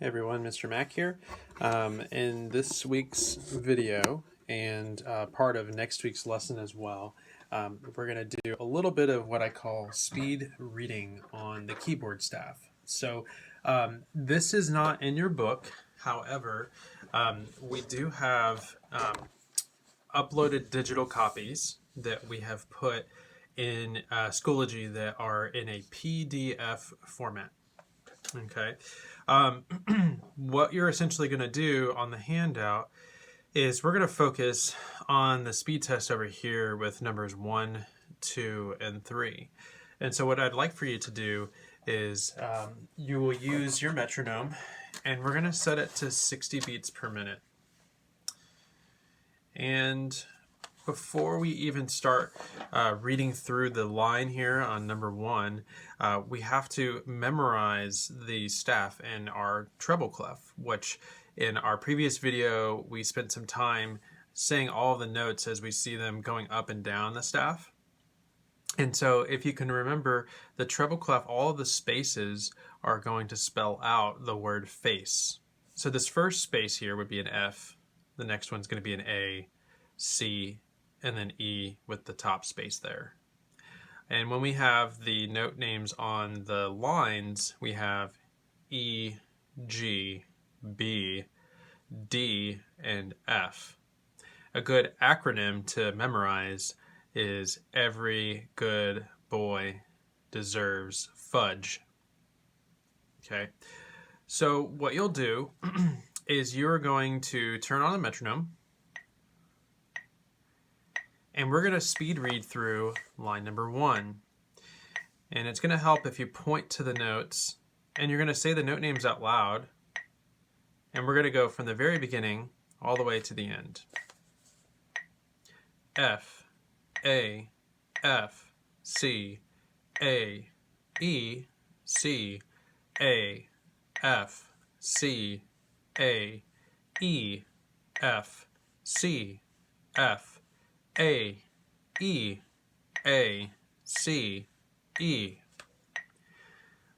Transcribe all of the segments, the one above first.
Hey everyone, Mr. Mack here. In this week's video and part of next week's lesson as well, we're going to do a little bit of what I call speed reading on the keyboard staff. So this is not in your book. However, we do have uploaded digital copies that we have put in Schoology that are in a PDF format. Okay. What you're essentially going to do on the handout is we're going to focus on the speed test over here with numbers 1, 2, and 3. And so what I'd like for you to do is you will use your metronome, and we're going to set it to 60 beats per minute. And before we even start reading through the line here on number 1, we have to memorize the staff and our treble clef, which in our previous video we spent some time saying all the notes as we see them going up and down the staff. And so if you can remember, the treble clef, all of the spaces are going to spell out the word face. So this first space here would be an F, the next one's going to be an A, C, and then E with the top space there. And when we have the note names on the lines, we have E, G, B, D, and F. A good acronym to memorize is Every Good Boy Deserves Fudge. Okay, so what you'll do is you're going to turn on the metronome, and we're going to speed read through line number 1. And it's going to help if you point to the notes, and you're going to say the note names out loud. And we're going to go from the very beginning all the way to the end. F, A, F, C, A, E, C, A, F, C, A, E, F, C, F, A, E, A, C, E.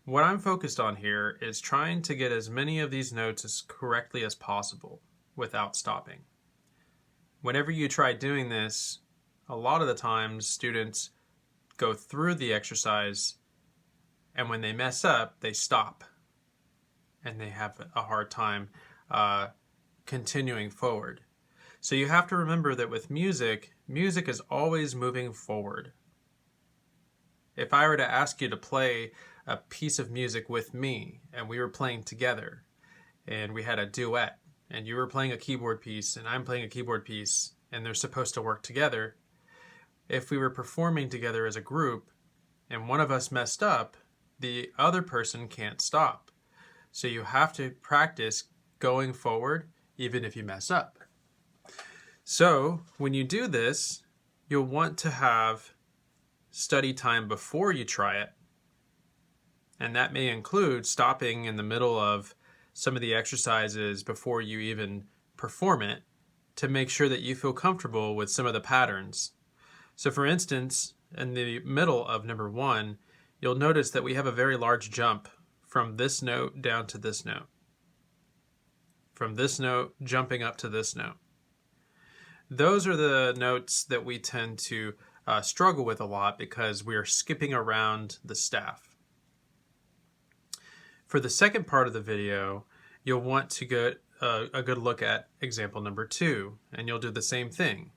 What I'm focused on here is trying to get as many of these notes as correctly as possible without stopping. Whenever you try doing this, a lot of the times students go through the exercise, and when they mess up, they stop and they have a hard time continuing forward. So you have to remember that with music, music is always moving forward. If I were to ask you to play a piece of music with me, and we were playing together, and we had a duet, and you were playing a keyboard piece, and I'm playing a keyboard piece, and they're supposed to work together, if we were performing together as a group, and one of us messed up, the other person can't stop. So you have to practice going forward, even if you mess up. So when you do this, you'll want to have study time before you try it. And that may include stopping in the middle of some of the exercises before you even perform it to make sure that you feel comfortable with some of the patterns. So for instance, in the middle of number 1, you'll notice that we have a very large jump from this note down to this note. From this note jumping up to this note. Those are the notes that we tend to struggle with a lot because we are skipping around the staff. For the second part of the video, you'll want to get a good look at example number 2, and you'll do the same thing.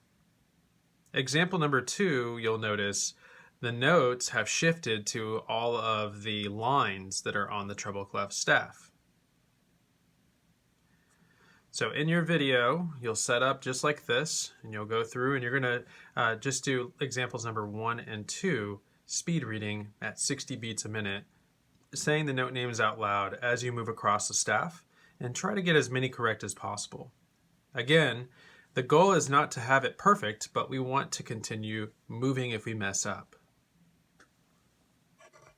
Example number 2, you'll notice the notes have shifted to all of the lines that are on the treble clef staff. So in your video, you'll set up just like this, and you'll go through and you're going to just do examples number 1 and 2, speed reading at 60 beats a minute, saying the note names out loud as you move across the staff, and try to get as many correct as possible. Again, the goal is not to have it perfect, but we want to continue moving if we mess up.